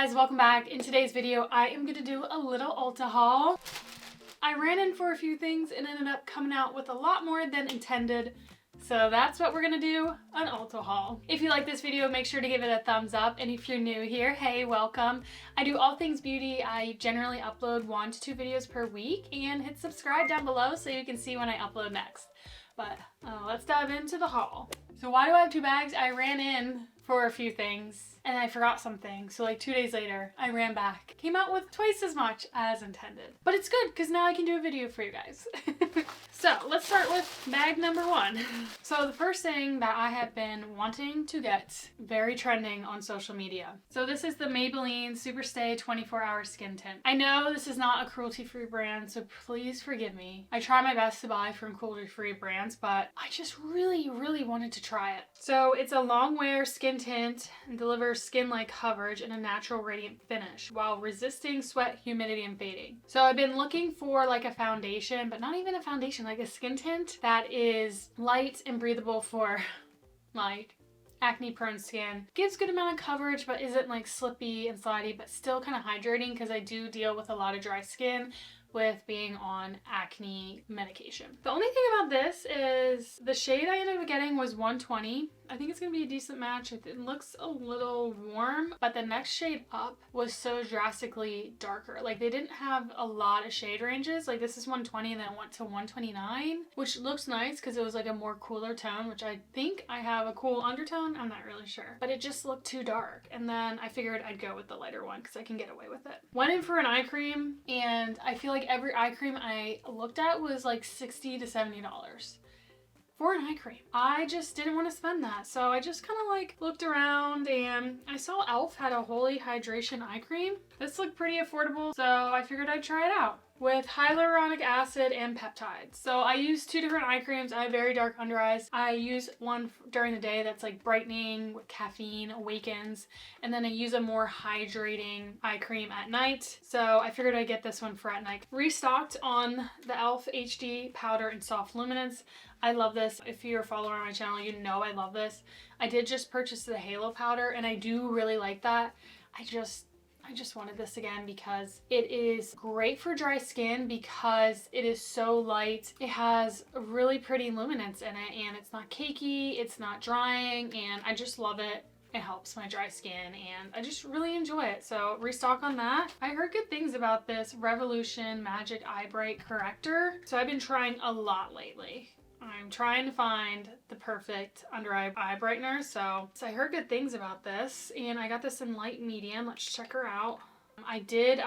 guys, welcome back. In today's video, I am going to do a little Ulta haul. I ran in for a few things and ended up coming out with a lot more than intended. So that's what we're going to do, an Ulta haul. If you like this video, make sure to give it a thumbs up. And if you're new here, hey, welcome. I do all things beauty. I generally upload 1 to 2 videos per week, and hit subscribe down below so you can see when I upload next. But let's dive into the haul. So why do I have 2 bags? I ran in for a few things and I forgot something. So like 2 days later, I ran back. Came out with twice as much as intended. But it's good because now I can do a video for you guys. So let's start with bag number 1. So the first thing that I have been wanting to get, very trending on social media. So this is the Maybelline Superstay 24-Hour Skin Tint. I know this is not a cruelty-free brand, so please forgive me. I try my best to buy from cruelty-free brands, but I just really wanted to try it. So it's a long wear skin tint and delivers skin-like coverage and a natural radiant finish while resisting sweat, humidity, and fading. So I've been looking for like a foundation, but not even a foundation, like a skin tint that is light and breathable for like acne prone skin. Gives good amount of coverage but isn't like slippy and slidey, but still kind of hydrating because I do deal with a lot of dry skin with being on acne medication. The only thing about this is the shade I ended up getting was 120. I think it's gonna be a decent match. It looks a little warm, but the next shade up was so drastically darker. Like they didn't have a lot of shade ranges. Like this is 120 and then it went to 129, which looks nice because it was like a more cooler tone, which I think I have a cool undertone. I'm not really sure, but it just looked too dark. And then I figured I'd go with the lighter one because I can get away with it. Went in for an eye cream and I feel like every eye cream I looked at was like $60 to $70 for an eye cream. I just didn't want to spend that. So I just kind of like looked around and I saw e.l.f. had a Holy Hydration eye cream. This looked pretty affordable, so I figured I'd try it out. With hyaluronic acid and peptides. So I use 2 different eye creams. I have very dark under eyes. I use one during the day that's like brightening with caffeine, awakens, and then I use a more hydrating eye cream at night. So I figured I'd get this one for at night. Restocked on the e.l.f. HD powder and Soft Luminance. I love this. If you're a follower on my channel, you know I love this. I did just purchase the Halo powder and I do really like that. I just wanted this again because it is great for dry skin because it is so light. It has a really pretty luminance in it and it's not cakey, it's not drying, and I just love it. It helps my dry skin and I just really enjoy it. So restock on that. I heard good things about this Revolution Magic Eye Bright Corrector. So I've been trying a lot lately. I'm trying to find the perfect under eye brightener. So I heard good things about this and I got this in light medium. Let's check her out. I did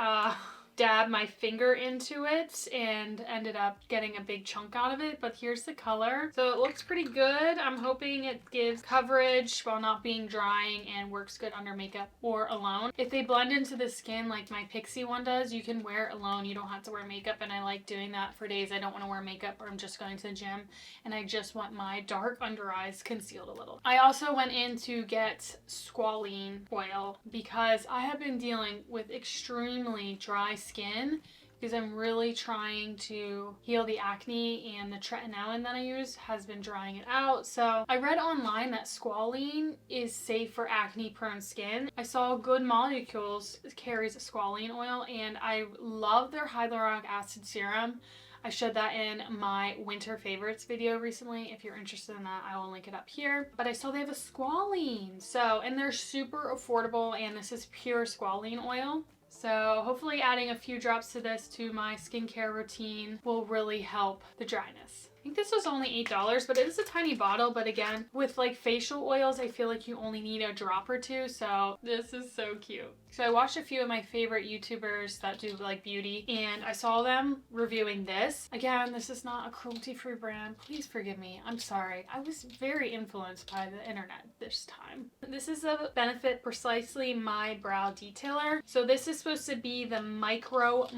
dab my finger into it and ended up getting a big chunk out of it, but here's the color. So it looks pretty good. I'm hoping it gives coverage while not being drying and works good under makeup or alone. If they blend into the skin like my Pixie one does, you can wear it alone. You don't have to wear makeup, and I like doing that for days I don't want to wear makeup or I'm just going to the gym and I just want my dark under eyes concealed a little. I also went in to get Squalane oil because I have been dealing with extremely dry skin because I'm really trying to heal the acne, and the tretinoin that I use has been drying it out. So I read online that Squalane is safe for acne prone skin. I saw Good Molecules carries a Squalane oil and I love their hyaluronic acid serum. I showed that in my winter favorites video recently. If you're interested in that, I will link it up here. But I saw they have a Squalane. So, and they're super affordable, and this is pure Squalane oil. So hopefully adding a few drops to this to my skincare routine will really help the dryness. I think this was only $8, but it is a tiny bottle. But again, with like facial oils, I feel like you only need a drop or 2. So this is so cute. So I watched a few of my favorite YouTubers that do like beauty, and I saw them reviewing this. Again, this is not a cruelty-free brand. Please forgive me. I'm sorry. I was very influenced by the internet this time. This is a Benefit Precisely My Brow Detailer. So this is supposed to be the micro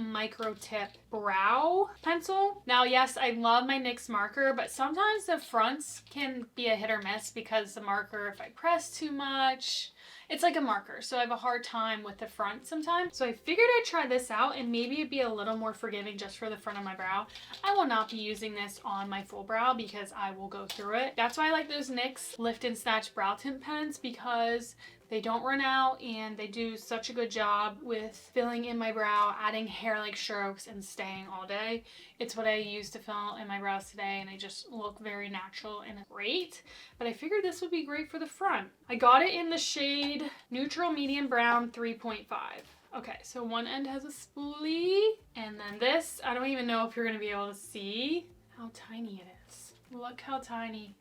tip brow pencil. Now, yes, I love my NYX marker, but sometimes the fronts can be a hit or miss because the marker, if I press too much, it's like a marker, so I have a hard time with the front sometimes. So I figured I'd try this out and maybe it'd be a little more forgiving just for the front of my brow. I will not be using this on my full brow because I will go through it. That's why I like those NYX Lift and Snatch Brow Tint pens, because They don't run out, and they do such a good job with filling in my brow, adding hair-like strokes, and staying all day. It's what I use to fill in my brows today, and they just look very natural and great. But I figured this would be great for the front. I got it in the shade Neutral Medium Brown 3.5. Okay, so one end has a spoolie, and then this, I don't even know if you're gonna be able to see how tiny it is. Look how tiny.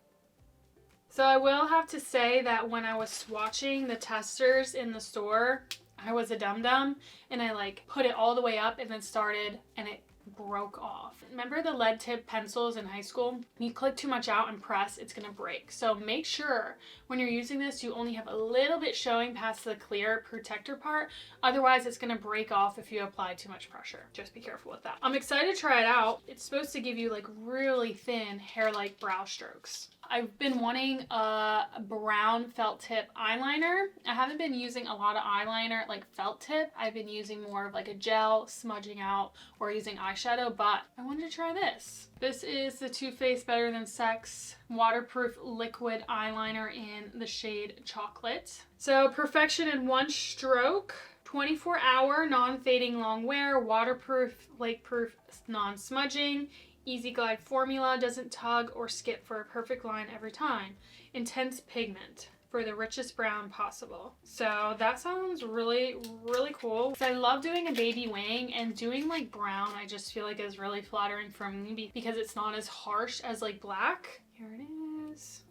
So I will have to say that when I was swatching the testers in the store, I was a dum-dum, and I like put it all the way up and then started, and it broke off. Remember the lead tip pencils in high school? When you click too much out and press, it's gonna break. So make sure when you're using this, you only have a little bit showing past the clear protector part. Otherwise, it's gonna break off if you apply too much pressure. Just be careful with that. I'm excited to try it out. It's supposed to give you like really thin hair-like brow strokes. I've been wanting a brown felt tip eyeliner. I haven't been using a lot of eyeliner like felt tip. I've been using more of like a gel, smudging out, or using eyeshadow, but I wanted to try this. This is the Too Faced Better Than Sex waterproof liquid eyeliner in the shade Chocolate. So perfection in one stroke. 24-hour non-fading long wear, waterproof, flake-proof, non-smudging. Easy glide formula, doesn't tug or skip for a perfect line every time. Intense pigment for the richest brown possible. So that sounds really, really cool. So I love doing a baby wing, and doing like brown I just feel like is really flattering for me because it's not as harsh as like black. Here it is.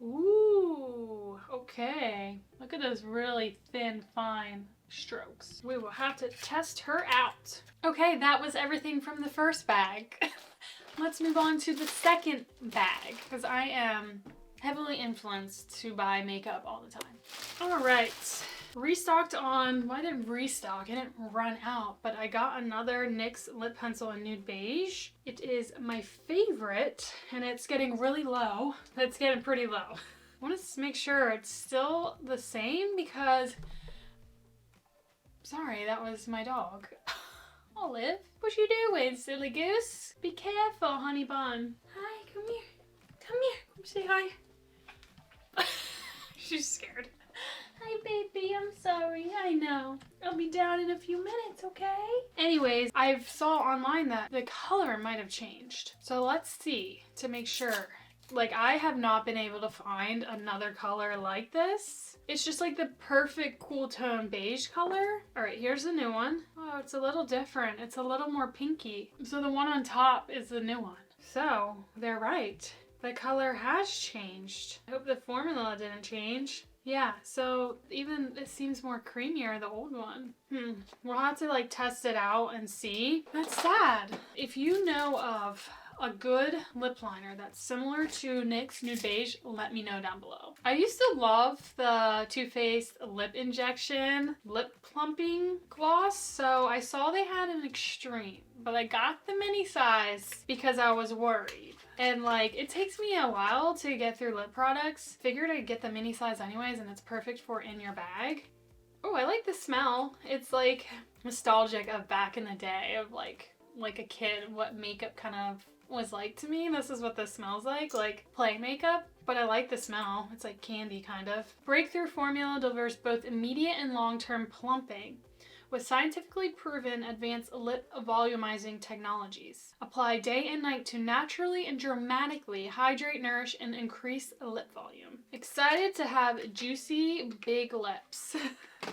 Ooh, okay. Look at those really thin, fine strokes. We will have to test her out. Okay, that was everything from the first bag. Let's move on to the second bag, because I am heavily influenced to buy makeup all the time. All right, restocked on, well, I didn't restock, I didn't run out, but I got another NYX lip pencil in Nude Beige. It is my favorite, and it's getting really low. It's getting pretty low. I want to make sure it's still the same because, sorry, that was my dog. Olive, what you doing, silly goose? Be careful, honey bun. Hi, come here. Come here. Come say hi. She's scared. Hi, baby. I'm sorry. I know. I'll be down in a few minutes, okay? Anyways, I saw online that the color might have changed. So let's see to make sure. Like, I have not been able to find another color like this. It's just like the perfect cool tone beige color. All right, here's the new one. Oh, it's a little different. It's a little more pinky. So the one on top is the new one. So they're right. The color has changed. I hope the formula didn't change. Yeah, so even it seems more creamier, the old one. We'll have to like test it out and see. That's sad. If you know of a good lip liner that's similar to NYX Nude Beige, let me know down below. I used to love the Too Faced Lip Injection Lip Plumping Gloss, so I saw they had an extreme, but I got the mini size because I was worried. And like, it takes me a while to get through lip products. Figured I'd get the mini size anyways, and it's perfect for in your bag. Oh, I like the smell. It's like nostalgic of back in the day of like a kid, what makeup kind of was like to me. This is what this smells like play makeup, but I like the smell. It's like candy kind of. Breakthrough formula delivers both immediate and long-term plumping with scientifically proven advanced lip volumizing technologies. Apply day and night to naturally and dramatically hydrate, nourish, and increase lip volume. Excited to have juicy big lips.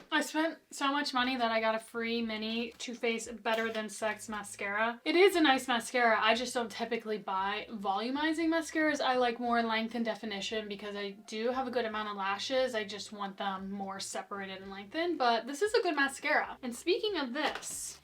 I spent so much money that I got a free mini Too Faced Better Than Sex mascara. It is a nice mascara. I just don't typically buy volumizing mascaras. I like more length and definition because I do have a good amount of lashes. I just want them more separated and lengthened, but this is a good mascara. And speaking of this,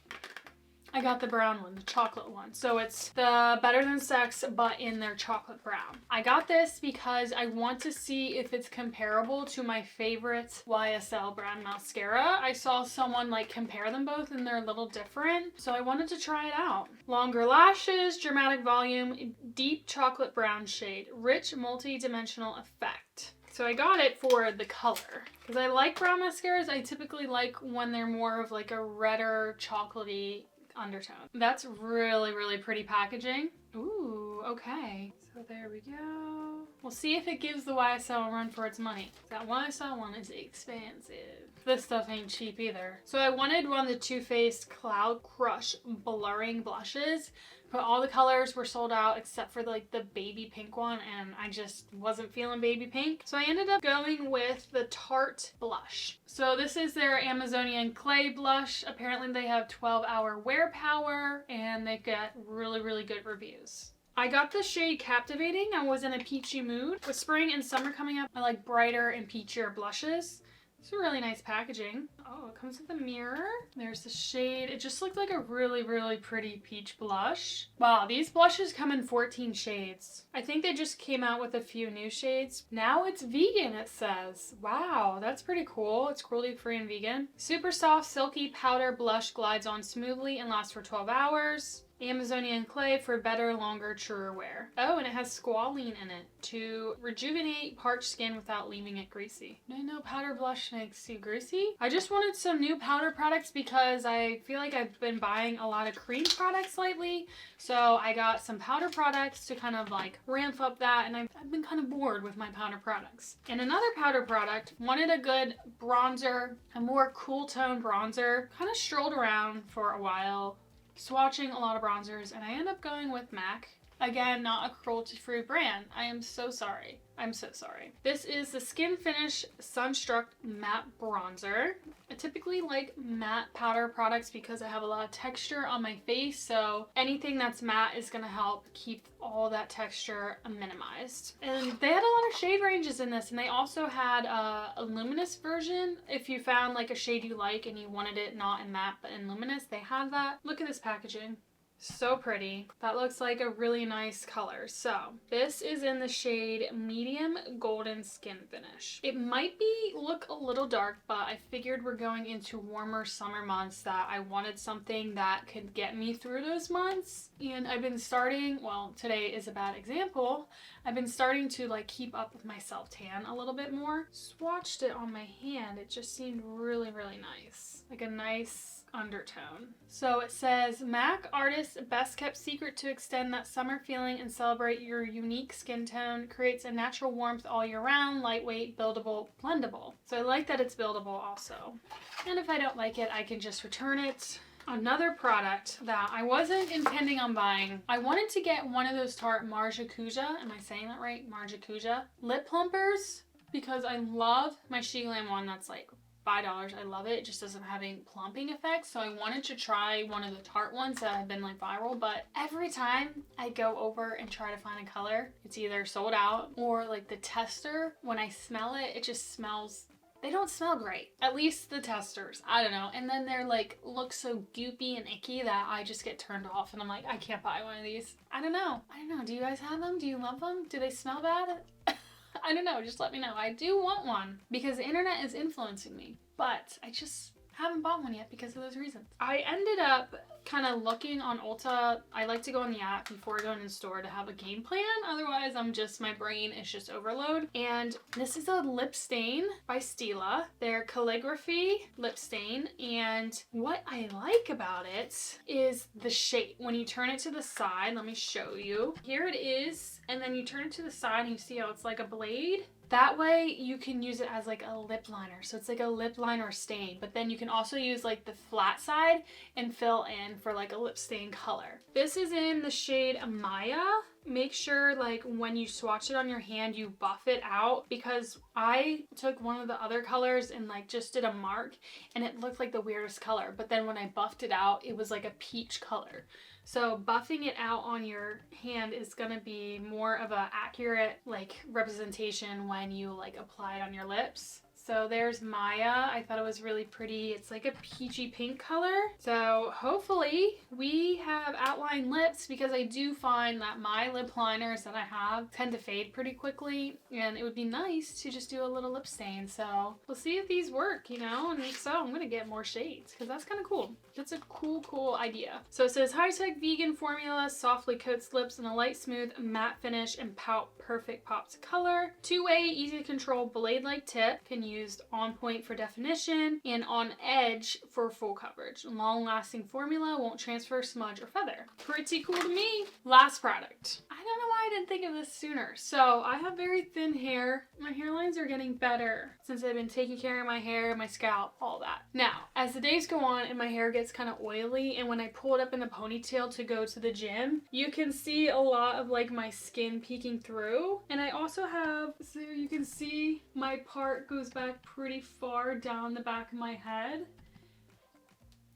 I got the brown one, the chocolate one. So it's the Better Than Sex, but in their chocolate brown. I got this because I want to see if it's comparable to my favorite YSL brand mascara. I saw someone like compare them both and they're a little different. So I wanted to try it out. Longer lashes, dramatic volume, deep chocolate brown shade, rich multi-dimensional effect. So I got it for the color because I like brown mascaras. I typically like when they're more of like a redder chocolatey undertone. That's really, really pretty packaging. Ooh, okay. So there we go. We'll see if it gives the YSL a run for its money. That YSL one is expensive. This stuff ain't cheap either. So I wanted one of the Too Faced Cloud Crush blurring blushes, but all the colors were sold out except for like the baby pink one, and I just wasn't feeling baby pink. So I ended up going with the Tarte blush. So this is their Amazonian Clay blush. Apparently they have 12-hour wear power and they get really, really good reviews. I got the shade Captivating. I was in a peachy mood. With spring and summer coming up, I like brighter and peachier blushes. It's a really nice packaging. Oh, it comes with a mirror. There's the shade. It just looked like a really, really pretty peach blush. Wow, these blushes come in 14 shades. I think they just came out with a few new shades. Now it's vegan, it says. Wow, that's pretty cool. It's cruelty-free and vegan. Super soft, silky powder blush glides on smoothly and lasts for 12 hours. Amazonian Clay for better, longer, truer wear. Oh, and it has squalene in it to rejuvenate parched skin without leaving it greasy. I know powder blush makes you greasy. I just wanted some new powder products because I feel like I've been buying a lot of cream products lately. So I got some powder products to kind of like ramp up that, and I've been kind of bored with my powder products. And another powder product, wanted a good bronzer, a more cool tone bronzer. Kind of strolled around for a while, swatching a lot of bronzers, and I end up going with MAC. Again, not a cruelty-free brand. I am so sorry. I'm so sorry. This is the Skinfinish Sunstruck Matte Bronzer. I typically like matte powder products because I have a lot of texture on my face, so anything that's matte is gonna help keep all that texture minimized. And they had a lot of shade ranges in this, and they also had a luminous version. If you found like a shade you like and you wanted it not in matte but in luminous, they had that. Look at this packaging. So pretty. That looks like a really nice color. So this is in the shade Medium Golden Skin Finish. It might look a little dark, but I figured we're going into warmer summer months that I wanted something that could get me through those months. And I've been starting, well, today is a bad example, I've been starting to like keep up with my self-tan a little bit more. Swatched it on my hand. It just seemed really, really nice. Like a nice undertone. So it says, MAC Artist's best kept secret to extend that summer feeling and celebrate your unique skin tone, creates a natural warmth all year round, lightweight, buildable, blendable. So I like that it's buildable also. And if I don't like it, I can just return it. Another product that I wasn't intending on buying, I wanted to get one of those Tarte Marjacuja, am I saying that right? Marjacuja lip plumpers, because I love my She Glam one that's like $5. I love it. It just doesn't have any plumping effects. So I wanted to try one of the Tarte ones that have been like viral, but every time I go over and try to find a color, it's either sold out or like the tester, when I smell it, it just smells, they don't smell great. At least the testers. I don't know. And then they're like, look so goopy and icky that I just get turned off and I'm like, I can't buy one of these. I don't know. Do you guys have them? Do you love them? Do they smell bad? I don't know, just let me know. I do want one because the internet is influencing me, but I just haven't bought one yet because of those reasons. I ended up kind of looking on Ulta. I like to go on the app before going in store to have a game plan. Otherwise, my brain is just overload. And this is a lip stain by Stila, their calligraphy lip stain. And what I like about it is the shape. When you turn it to the side, let me show you. Here it is. And then you turn it to the side and you see how it's like a blade. That way you can use it as like a lip liner. So it's like a lip liner stain, but then you can also use like the flat side and fill in for like a lip stain color. This is in the shade Maya. Make sure like when you swatch it on your hand, you buff it out, because I took one of the other colors and like just did a mark and it looked like the weirdest color. But then when I buffed it out, it was like a peach color. So buffing it out on your hand is gonna be more of an accurate like representation when you like apply it on your lips. So there's Maya. I thought it was really pretty. It's like a peachy pink color. So hopefully we have outlined lips, because I do find that my lip liners that I have tend to fade pretty quickly, and it would be nice to just do a little lip stain. So we'll see if these work, you know, and if so, I'm gonna get more shades because that's kind of cool. That's a cool idea. So it says high-tech vegan formula, softly coats lips in a light, smooth, matte finish and pout perfect pops color. Two-way, easy to control blade-like tip. Can use used On Point for definition and On Edge for full coverage. Long-lasting formula, won't transfer, smudge, or feather. Pretty cool to me. Last product. I don't know why I didn't think of this sooner. So I have very thin hair. My hairlines are getting better since I've been taking care of my hair, my scalp, all that. Now, as the days go on and my hair gets kind of oily, and when I pull it up in a ponytail to go to the gym, you can see a lot of like my skin peeking through. And I also have, so you can see my part goes back pretty far down the back of my head.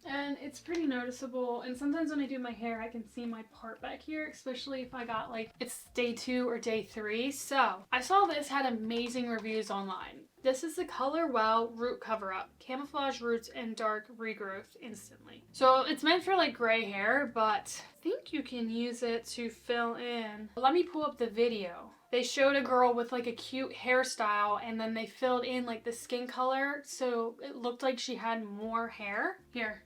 And it's pretty noticeable, and sometimes when I do my hair I can see my part back here, especially if I got like it's day 2 or day 3. So I saw this had amazing reviews online. This is the Color Well Root Cover Up. Camouflage roots and dark regrowth instantly. So it's meant for like gray hair, but I think you can use it to fill in. Let me pull up the video. They showed a girl with like a cute hairstyle, and then they filled in like the skin color so it looked like she had more hair. Here.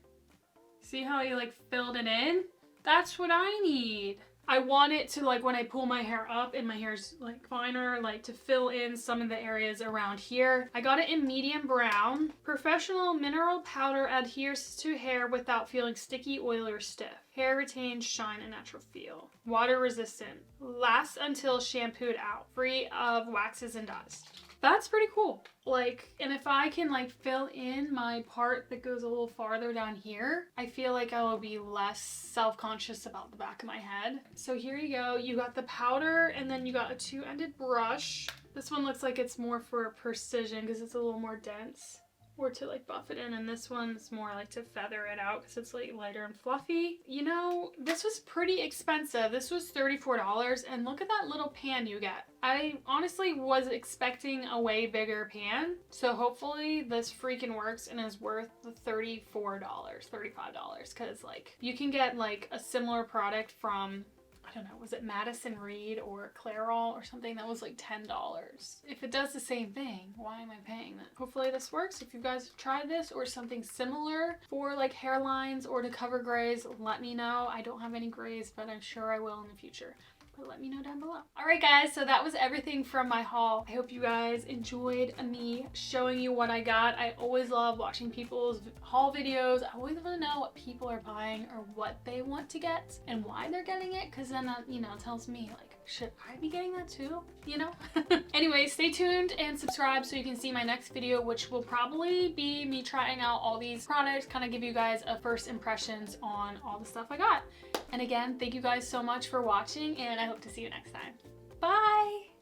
See how you like filled it in? That's what I need. I want it to, like, when I pull my hair up and my hair's like finer, like to fill in some of the areas around here. I got it in medium brown. Professional mineral powder adheres to hair without feeling sticky, oily, or stiff. Hair retains shine and natural feel. Water resistant. Lasts until shampooed out. Free of waxes and dyes. That's pretty cool. Like, and if I can like fill in my part that goes a little farther down here, I feel like I will be less self-conscious about the back of my head. So here you go. You got the powder, and then you got a 2-ended brush. This one looks like it's more for precision because it's a little more dense, or to like buff it in, and this one's more like to feather it out because it's like lighter and fluffy. You know, this was pretty expensive. This was $34, and look at that little pan you get. I honestly was expecting a way bigger pan, so hopefully this freaking works and is worth the $34, $35, because like you can get like a similar product from, I don't know, was it Madison Reed or Clairol or something that was like $10? If it does the same thing, why am I paying that? Hopefully this works. If you guys have tried this or something similar for like hairlines or to cover grays, let me know. I don't have any grays, but I'm sure I will in the future. But let me know down below. Alright guys, so that was everything from my haul. I hope you guys enjoyed me showing you what I got. I always love watching people's haul videos. I always want to know what people are buying or what they want to get and why they're getting it, because then that, you know, tells me like, should I be getting that too? You know? Anyway, stay tuned and subscribe so you can see my next video, which will probably be me trying out all these products, kind of give you guys a first impressions on all the stuff I got. And again, thank you guys so much for watching, and I hope to see you next time. Bye!